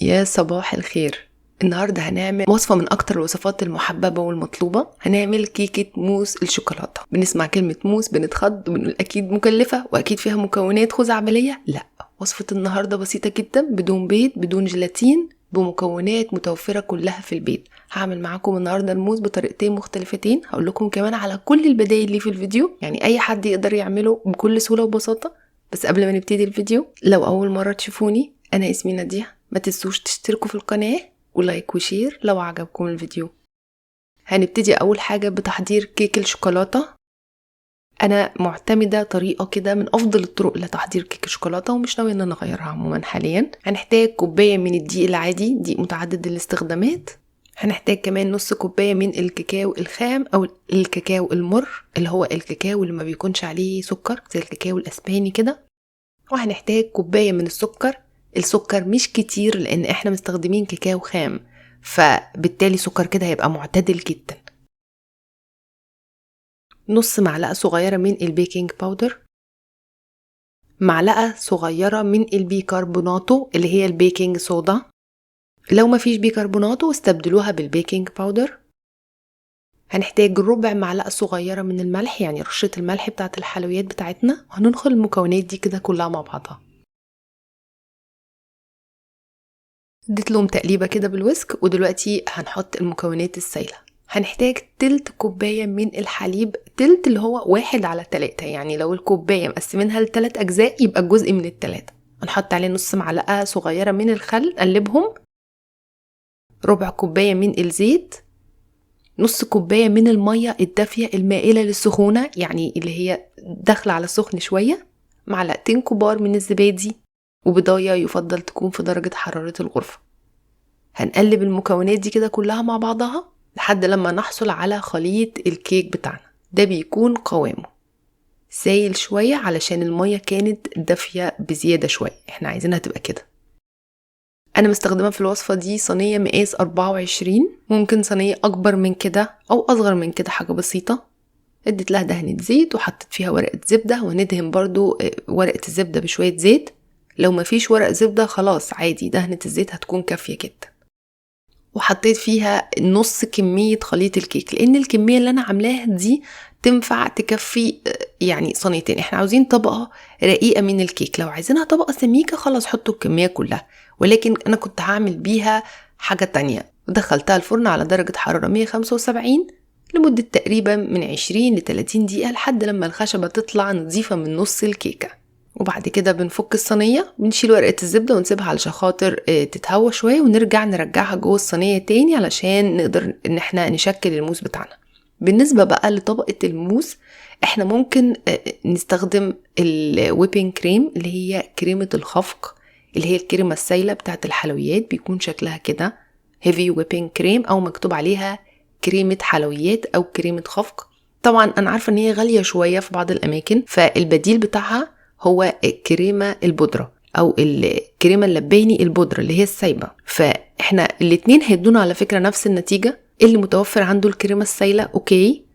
يا صباح الخير. النهاردة هنعمل وصفة من أكتر الوصفات المحببة والمطلوبة. هنعمل كيكة موس الشوكولاتة. بنسمع كلمة موس بنتخض وبنقول أكيد مكلفة وأكيد فيها مكونات خزعبلية. لا، وصفة النهاردة بسيطة جدا، بدون بيض بدون جيلاتين، بمكونات متوفرة كلها في البيت. هعمل معاكم النهاردة الموس بطريقتين مختلفتين، هقول لكم كمان على كل البدايل اللي في الفيديو، يعني أي حد يقدر يعمله بكل سهولة وبساطة. بس قبل ما نبتدي الفيديو، لو أول مرة تشوفوني، أنا اسمي نادية. ما تنسوش تشتركوا في القناة ولايك وشير لو عجبكم الفيديو. هنبتدي أول حاجة بتحضير كيك الشوكولاتة. أنا معتمدة طريقة كده من أفضل الطرق لتحضير كيك الشوكولاتة، ومش ناوية إن أنا أغيرها عموما حاليا. هنحتاج كوباية من الدقيق العادي، دقيق متعدد الاستخدامات. هنحتاج كمان نص كوباية من الكاكاو الخام أو الكاكاو المر، اللي هو الكاكاو اللي ما بيكونش عليه سكر زي الكاكاو الأسباني كده. وهنحتاج كوباية من السكر مش كتير لان احنا مستخدمين كاكاو خام، فبالتالي سكر كده هيبقى معتدل جدا. نص معلقة صغيرة من البيكنج باودر، معلقة صغيرة من البيكربوناتو اللي هي البيكنج صودا. لو ما فيش بيكربوناتو استبدلوها بالبيكنج باودر. هنحتاج ربع معلقة صغيرة من الملح، يعني رشة الملح بتاعت الحلويات بتاعتنا. وهننخل المكونات دي كده كلها مع بعضها. اديت لهم تقليبه كده بالويسك، ودلوقتي هنحط المكونات السائله. هنحتاج تلت كوبايه من الحليب، تلت اللي هو 1/3، يعني لو الكوبايه مقسمينها ل3 اجزاء يبقى الجزء من ال3. هنحط عليه نص معلقه صغيره من الخل، نقلبهم. ربع كوبايه من الزيت، نص كوبايه من الميه الدافيه المائله للسخونه، يعني اللي هي داخله على السخن شويه. معلقتين كبار من الزبادي، وبضايه يفضل تكون في درجه حراره الغرفه. هنقلب المكونات دي كده كلها مع بعضها لحد لما نحصل على خليط الكيك بتاعنا. ده بيكون قوامه سايل شوية علشان المية كانت دافية بزيادة شوية، احنا عايزينها تبقى كده. انا مستخدمة في الوصفة دي صينية مقاس 24، ممكن صينية اكبر من كده او اصغر من كده، حاجة بسيطة. اديت لها دهنة زيت وحطت فيها ورقة زبدة، وندهن برضو ورقة الزبدة بشوية زيت. لو مفيش ورق زبدة خلاص عادي، دهنة الزيت هتكون كافية جدا. وحطيت فيها نص كمية خليط الكيك، لان الكمية اللي انا عاملاها دي تنفع تكفي يعني صينيتين. احنا عاوزين طبقة رقيقة من الكيك، لو عايزينها طبقة سميكة خلاص حطوا الكمية كلها، ولكن انا كنت هعمل بيها حاجة تانية. ودخلتها الفرن على درجة حرارة 175 لمدة تقريبا من 20 ل 30 دقيقة، لحد لما الخشبة تطلع نظيفة من نص الكيكة. وبعد كده بنفك الصينية، بنشيل ورقة الزبدة ونسيبها علشان خاطر تتهوى شوية، نرجعها جوه الصينية تاني علشان نقدر ان احنا نشكل الموس بتاعنا. بالنسبة بقى لطبقة الموس، احنا ممكن نستخدم الويبنج كريم، اللي هي كريمة الخفق، اللي هي الكريمة السايلة بتاعت الحلويات، بيكون شكلها كده هيفي ويبنج كريم، او مكتوب عليها كريمة حلويات او كريمة خفق. طبعا انا عارفة ان هي غالية شوية في بعض الاماكن، فالبديل بتاعها هو الكريمة البودرة او الكريمة اللباني البودرة اللي هي السايبة. فاحنا الاتنين هيدونا على فكرة نفس النتيجة. اللي متوفر عنده الكريمة السايلة اوكي،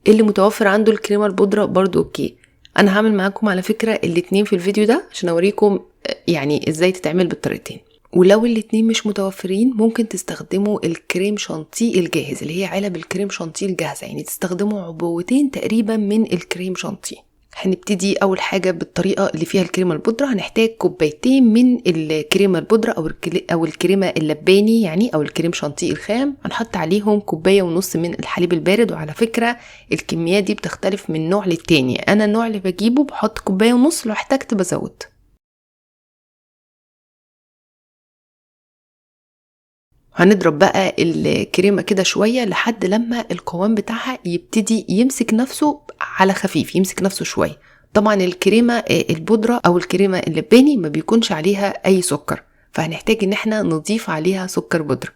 اللي متوفر عنده الكريمة البودرة برضو اوكي. انا هعمل معاكم على فكرة الاتنين في الفيديو ده عشان اوريكم يعني ازاي تتعمل بالطريقتين. ولو الاتنين مش متوفرين ممكن تستخدموا الكريم شانتيه الجاهز، اللي هي علب الكريم شانتيه الجاهزة، يعني تستخدموا عبوتين تقريبا من الكريم شانتيه. هنبتدي اول حاجة بالطريقة اللي فيها الكريمة البودرة. هنحتاج كوبايتين من الكريمة البودرة او الكريمة اللباني يعني، او الكريم شانتيه الخام. هنحط عليهم 1.5 كوباية من الحليب البارد. وعلى فكرة الكميات دي بتختلف من نوع للتاني، انا النوع اللي بجيبه بحط 1.5 كوباية، لو احتجت بزود. هنضرب بقى الكريمة كده شوية لحد لما القوام بتاعها يبتدي يمسك نفسه على خفيف، يمسك نفسه شوية. طبعا الكريمة البودرة او الكريمة اللباني ما بيكونش عليها اي سكر، فهنحتاج ان احنا نضيف عليها سكر بودرة.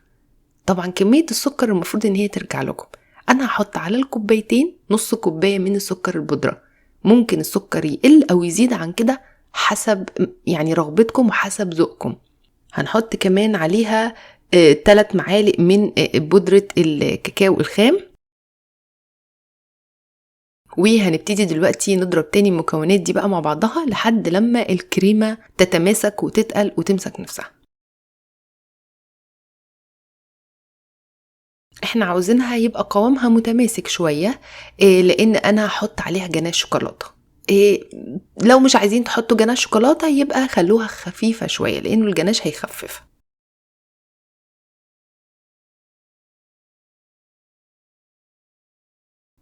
طبعا كمية السكر المفروض ان هي ترجع لكم. انا هحط على الكوبايتين نص كوباية من السكر البودرة. ممكن السكر يقل او يزيد عن كده حسب يعني رغبتكم وحسب ذوقكم. هنحط كمان عليها 3 معالق من بودرة الكاكاو الخام. وهنبتدي دلوقتي نضرب تاني المكونات دي بقى مع بعضها لحد لما الكريمة تتماسك وتتقل وتمسك نفسها. احنا عاوزينها يبقى قوامها متماسك شوية، لان انا هحط عليها جناش شوكولاتة. لو مش عايزين تحطوا جناش شوكولاتة يبقى خلوها خفيفة شوية، لانه الجناش هيخففها.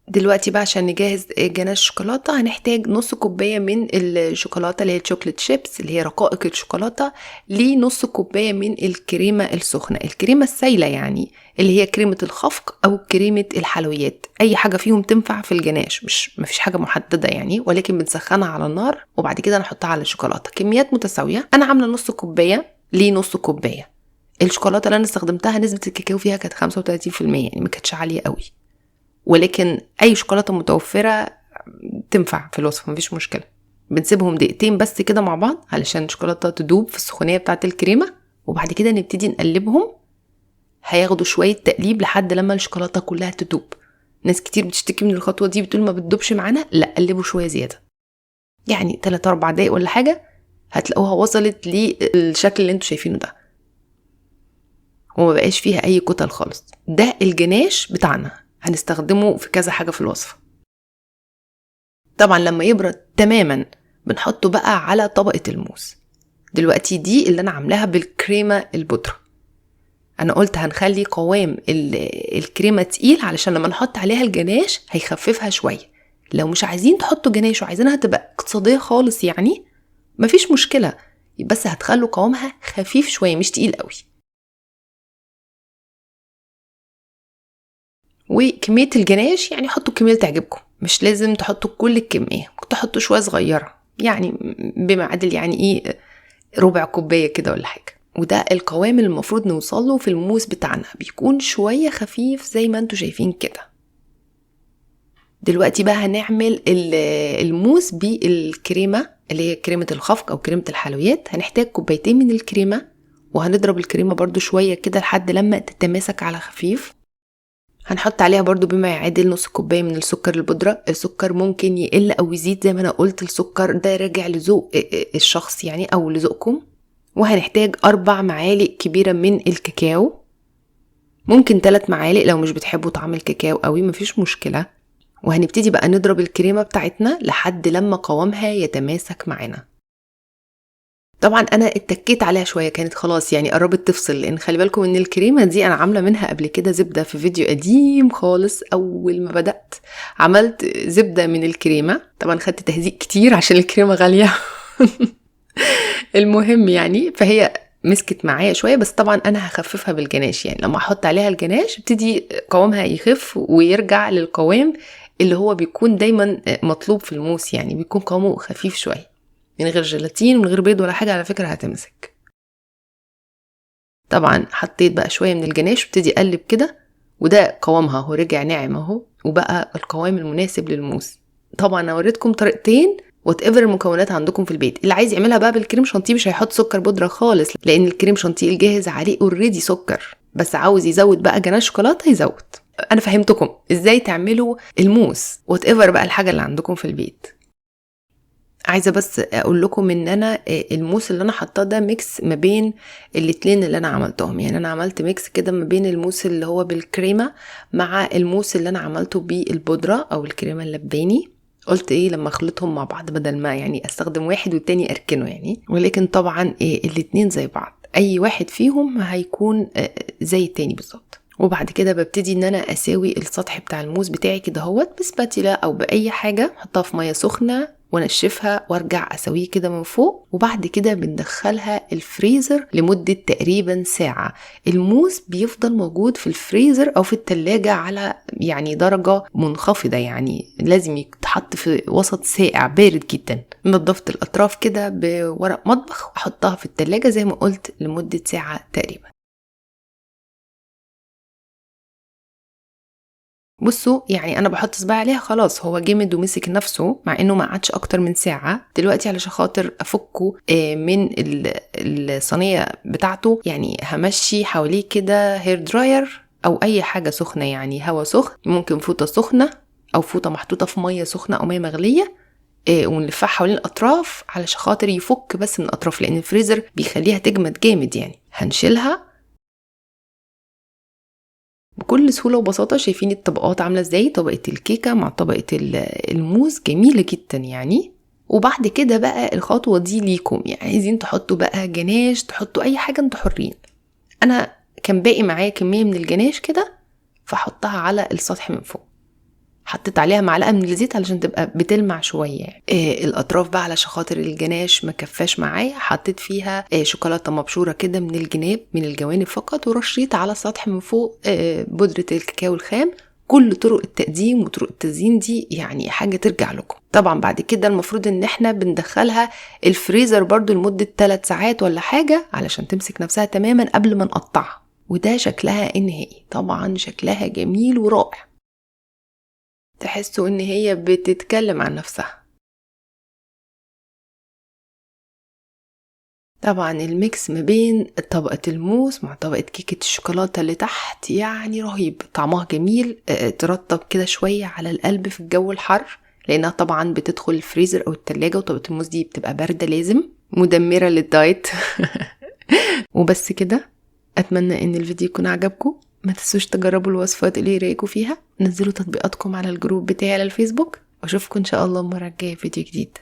دلوقتي بقى عشان نجهز جناش الشوكولاته هنحتاج نص كوبايه من الشوكولاته اللي هي الشوكليت شيبس اللي هي رقائق الشوكولاته، لنص كوبايه من الكريمه السخنه، الكريمه السايله يعني، اللي هي كريمه الخفق او كريمه الحلويات، اي حاجه فيهم تنفع في الجناش، مفيش حاجه محدده يعني، ولكن بنسخنها على النار وبعد كده نحطها على الشوكولاته كميات متساويه. انا عامله نص كوبايه لنص كوبايه. الشوكولاته اللي انا استخدمتها نسبه الكاكاو فيها كانت 35%، يعني ما كانتش عاليه قوي، ولكن اي شوكولاته متوفره تنفع في الوصفه، مفيش مشكله. بنسيبهم دقيقتين بس كده مع بعض علشان الشوكولاته تدوب في السخونيه بتاعه الكريمه، وبعد كده نبتدي نقلبهم. هياخدوا شويه تقليب لحد لما الشوكولاته كلها تدوب. ناس كتير بتشتكي من الخطوه دي، بتقول ما بتدوبش معانا، لا قلبوا شويه زياده، يعني 3-4 دقايق ولا حاجه هتلاقوها وصلت للشكل اللي انتوا شايفينه ده، وما بقاش فيها اي كتل خالص. ده الجناش بتاعنا، هنستخدمه في كذا حاجه في الوصفه. طبعا لما يبرد تماما بنحطه بقى على طبقة الموس. دلوقتي دي اللي انا عاملاها بالكريمة البودرة. انا قلت هنخلي قوام الكريمة تقيل علشان لما نحط عليها الجناش هيخففها شوية. لو مش عايزين تحطوا جناش وعايزينها تبقى اقتصادية خالص يعني مفيش مشكلة، بس هتخلوا قوامها خفيف شوية مش تقيل قوي. وكمية الجناش يعني حطوا الكمية اللي تعجبكم، مش لازم تحطوا كل الكمية، ممكن تحطوا شوية صغيرة يعني بما عدل يعني ايه ربع كوباية كده ولا حاجة. وده القوام اللي المفروض نوصله في الموس بتاعنا، بيكون شوية خفيف زي ما انتوا شايفين كده. دلوقتي بقى هنعمل الموس بالكريمة اللي هي كريمة الخفق او كريمة الحلويات. هنحتاج كوبايتين من الكريمة، وهنضرب الكريمة برضو شوية كده لحد لما تتماسك على خفيف. هنحط عليها برضو بما يعادل نص كوباية من السكر البودرة. السكر ممكن يقل او يزيد زي ما انا قلت، السكر ده راجع لذوق الشخص يعني او لذوقكم. وهنحتاج 4 معالق كبيرة من الكاكاو، ممكن 3 معالق لو مش بتحبوا طعم الكاكاو قوي مفيش مشكلة. وهنبتدي بقى نضرب الكريمة بتاعتنا لحد لما قوامها يتماسك معنا. طبعا انا اتكيت عليها شويه، كانت خلاص يعني قربت تفصل، لان خلي بالكم ان الكريمه دي انا عامله منها قبل كده زبده في فيديو قديم خالص. اول ما بدات عملت زبده من الكريمه، طبعا خدت تهزيق كتير عشان الكريمه غاليه المهم يعني فهي مسكت معايا شويه، بس طبعا انا هخففها بالجناش، يعني لما احط عليها الجناش ابتدي قوامها يخف ويرجع للقوام اللي هو بيكون دايما مطلوب في الموس، يعني بيكون قوامه خفيف شويه من غير جيلاتين ومن غير بيض ولا حاجة، على فكرة هتمسك. طبعا حطيت بقى شوية من الجناش وابتدي اقلب كده، وده قوامها هو رجع ناعم اهو، وبقى القوام المناسب للموس. طبعا انا وريتكم طريقتين وات ايفر المكونات عندكم في البيت. اللي عايز يعملها بقى بالكريم شانتيه مش هيحط سكر بودرة خالص، لان الكريم شانتيه الجاهز عليه اوريدي سكر، بس عاوز يزود بقى جناش شوكولاته يزود. انا فهمتكم ازاي تعملوا الموس وات ايفر بقى الحاجة اللي عندكم في البيت. عايزه بس اقول لكم ان انا الموس اللي انا حطاه ده ميكس ما بين الاتنين اللي انا عملتهم، يعني انا عملت ميكس كده ما بين الموس اللي هو بالكريمه مع الموس اللي انا عملته بالبودره او الكريمه اللباني. قلت ايه لما اخلطهم مع بعض بدل ما يعني استخدم واحد والتاني اركنه يعني، ولكن طبعا الاتنين زي بعض، اي واحد فيهم هيكون زي التاني بالظبط. وبعد كده ببتدي ان انا اساوي السطح بتاع الموس بتاعي كده اهوت بسباتيلا او باي حاجه، احطها في ميه سخنه ونشفها وارجع اسويه كده من فوق. وبعد كده بندخلها الفريزر لمدة تقريبا ساعة. الموس بيفضل موجود في الفريزر او في التلاجة على يعني درجة منخفضة، يعني لازم يتحط في وسط ساقع بارد جدا. نضفت الاطراف كده بورق مطبخ واحطها في التلاجة زي ما قلت لمدة ساعة تقريبا. بصوا يعني انا بحط صباعي عليها خلاص هو جامد ومسك نفسه، مع انه ما قعدش اكتر من ساعه. دلوقتي علشان خاطر افكه من الصينيه بتاعته، يعني همشي حواليه كده هير دراير او اي حاجه سخنه، يعني هوا سخن، ممكن فوطه سخنه او فوطه محطوطه في ميه سخنه او ميه مغليه، ونلفها حوالين الاطراف علشان خاطر يفك بس من الاطراف، لان الفريزر بيخليها تجمد جامد. يعني هنشيلها بكل سهولة وبساطة. شايفين الطبقات عاملة ازاي؟ طبقة الكيكة مع طبقة الموز، جميلة جدا يعني. وبعد كده بقى الخطوة دي ليكم، يعني عايزين تحطوا بقى جناش، تحطوا اي حاجة انتوا حرين. انا كان باقي معايا كمية من الجناش كده، فحطها على السطح من فوق. حطيت عليها معلقة من الزيت علشان تبقى بتلمع شوية يعني. الأطراف بقى علشان خاطر الجناش ما كفاش معايا، حطيت فيها شوكولاتة مبشورة كده من الجناب، من الجوانب فقط، ورشيت على السطح من فوق بودرة الكاكاو الخام. كل طرق التقديم وطرق التزيين دي يعني حاجة ترجع لكم. طبعا بعد كده المفروض ان احنا بندخلها الفريزر برضو لمدة 3 ساعات ولا حاجة علشان تمسك نفسها تماما قبل ما نقطعها. وده شكلها النهائي. طبعا شكلها جميل ورائع، تحسوا ان هي بتتكلم عن نفسها. طبعا الميكس ما بين طبقة الموس مع طبقة كيكة الشوكولاتة اللي تحت يعني رهيب، طعمها جميل. ترطب كده شوية على القلب في الجو الحر، لانها طبعا بتدخل الفريزر او التلاجة، وطبقة الموس دي بتبقى باردة لازم، مدمرة للدايت. وبس كده. اتمنى ان الفيديو يكون عجبكم. ما تنسوش تجربوا الوصفات اللي رايكم فيها، نزلوا تطبيقاتكم على الجروب بتاعي على الفيسبوك، واشوفكم ان شاء الله المره الجايه في فيديو جديد.